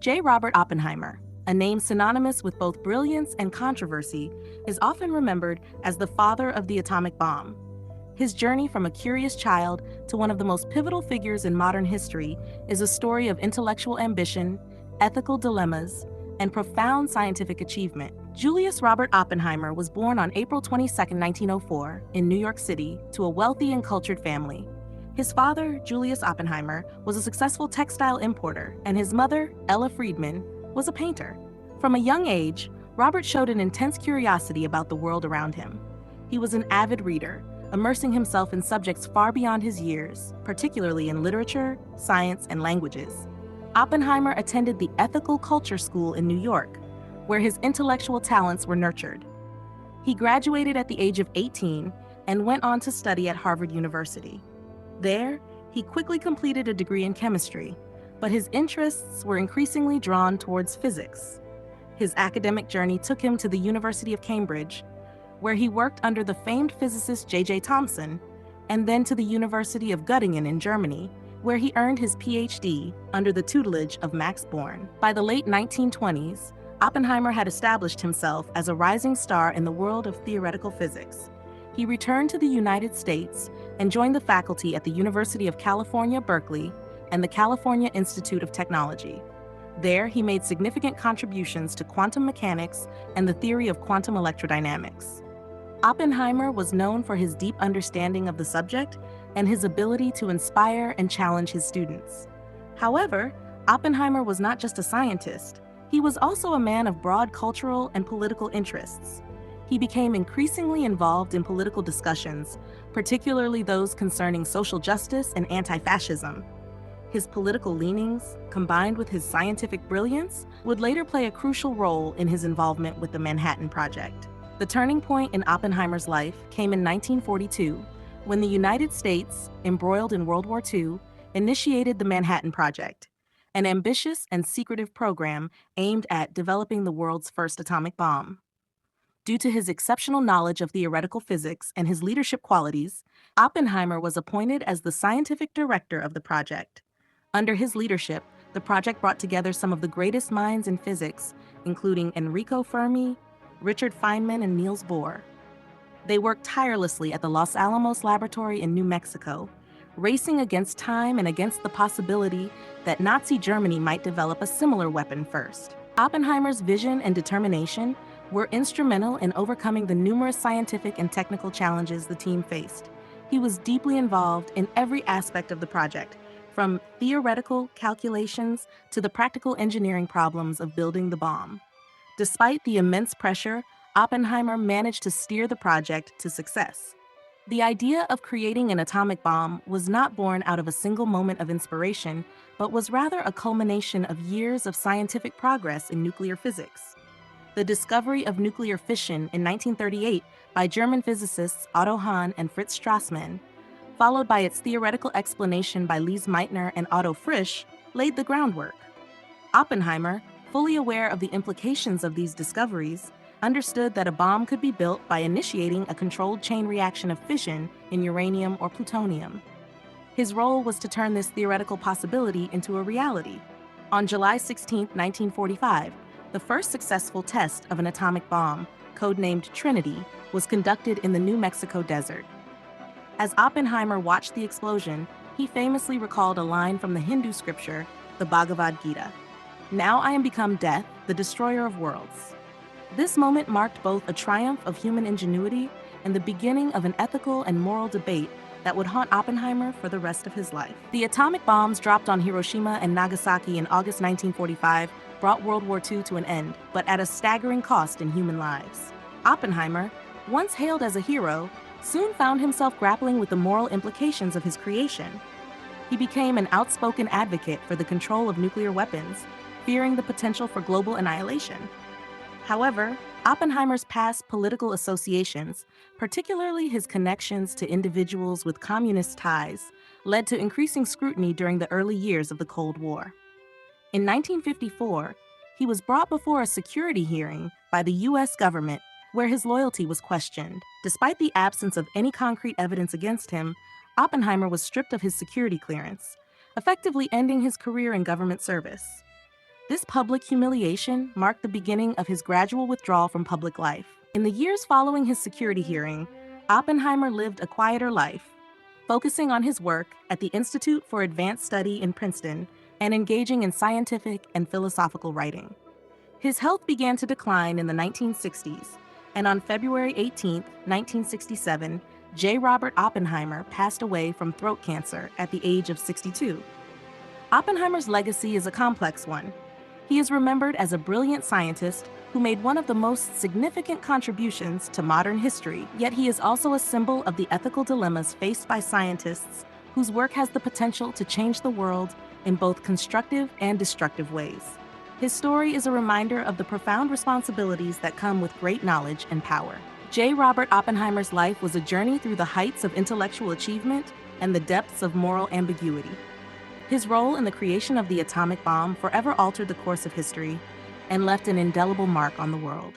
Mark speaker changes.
Speaker 1: J. Robert Oppenheimer, a name synonymous with both brilliance and controversy, is often remembered as the father of the atomic bomb. His journey from a curious child to one of the most pivotal figures in modern history is a story of intellectual ambition, ethical dilemmas, and profound scientific achievement. Julius Robert Oppenheimer was born on April 22, 1904, in New York City, to a wealthy and cultured family. His father, Julius Oppenheimer, was a successful textile importer, and his mother, Ella Friedman, was a painter. From a young age, Robert showed an intense curiosity about the world around him. He was an avid reader, immersing himself in subjects far beyond his years, particularly in literature, science, and languages. Oppenheimer attended the Ethical Culture School in New York, where his intellectual talents were nurtured. He graduated at the age of 18 and went on to study at Harvard University. There, he quickly completed a degree in chemistry, but his interests were increasingly drawn towards physics. His academic journey took him to the University of Cambridge, where he worked under the famed physicist J.J. Thomson, and then to the University of Göttingen in Germany, where he earned his PhD under the tutelage of Max Born. By the late 1920s, Oppenheimer had established himself as a rising star in the world of theoretical physics. He returned to the United States and joined the faculty at the University of California, Berkeley, and the California Institute of Technology. There, he made significant contributions to quantum mechanics and the theory of quantum electrodynamics. Oppenheimer was known for his deep understanding of the subject and his ability to inspire and challenge his students. However, Oppenheimer was not just a scientist. He was also a man of broad cultural and political interests. He became increasingly involved in political discussions, particularly those concerning social justice and anti-fascism. His political leanings, combined with his scientific brilliance, would later play a crucial role in his involvement with the Manhattan Project. The turning point in Oppenheimer's life came in 1942, when the United States, embroiled in World War II, initiated the Manhattan Project, an ambitious and secretive program aimed at developing the world's first atomic bomb. Due to his exceptional knowledge of theoretical physics and his leadership qualities, Oppenheimer was appointed as the scientific director of the project. Under his leadership, the project brought together some of the greatest minds in physics, including Enrico Fermi, Richard Feynman, and Niels Bohr. They worked tirelessly at the Los Alamos Laboratory in New Mexico, racing against time and against the possibility that Nazi Germany might develop a similar weapon first. Oppenheimer's vision and determination were instrumental in overcoming the numerous scientific and technical challenges the team faced. He was deeply involved in every aspect of the project, from theoretical calculations to the practical engineering problems of building the bomb. Despite the immense pressure, Oppenheimer managed to steer the project to success. The idea of creating an atomic bomb was not born out of a single moment of inspiration, but was rather a culmination of years of scientific progress in nuclear physics. The discovery of nuclear fission in 1938 by German physicists Otto Hahn and Fritz Strassmann, followed by its theoretical explanation by Lise Meitner and Otto Frisch, laid the groundwork. Oppenheimer, fully aware of the implications of these discoveries, understood that a bomb could be built by initiating a controlled chain reaction of fission in uranium or plutonium. His role was to turn this theoretical possibility into a reality. On July 16, 1945, the first successful test of an atomic bomb, codenamed Trinity, was conducted in the New Mexico desert. As Oppenheimer watched the explosion, he famously recalled a line from the Hindu scripture, the Bhagavad Gita. "Now I am become death, the destroyer of worlds." This moment marked both a triumph of human ingenuity and the beginning of an ethical and moral debate that would haunt Oppenheimer for the rest of his life. The atomic bombs dropped on Hiroshima and Nagasaki in August 1945 brought World War II to an end, but at a staggering cost in human lives. Oppenheimer, once hailed as a hero, soon found himself grappling with the moral implications of his creation. He became an outspoken advocate for the control of nuclear weapons, fearing the potential for global annihilation. However, Oppenheimer's past political associations, particularly his connections to individuals with communist ties, led to increasing scrutiny during the early years of the Cold War. In 1954, he was brought before a security hearing by the U.S. government where his loyalty was questioned. Despite the absence of any concrete evidence against him, Oppenheimer was stripped of his security clearance, effectively ending his career in government service. This public humiliation marked the beginning of his gradual withdrawal from public life. In the years following his security hearing, Oppenheimer lived a quieter life, focusing on his work at the Institute for Advanced Study in Princeton and engaging in scientific and philosophical writing. His health began to decline in the 1960s, and on February 18, 1967, J. Robert Oppenheimer passed away from throat cancer at the age of 62. Oppenheimer's legacy is a complex one. He is remembered as a brilliant scientist who made one of the most significant contributions to modern history, yet he is also a symbol of the ethical dilemmas faced by scientists whose work has the potential to change the world in both constructive and destructive ways. His story is a reminder of the profound responsibilities that come with great knowledge and power. J. Robert Oppenheimer's life was a journey through the heights of intellectual achievement and the depths of moral ambiguity. His role in the creation of the atomic bomb forever altered the course of history and left an indelible mark on the world.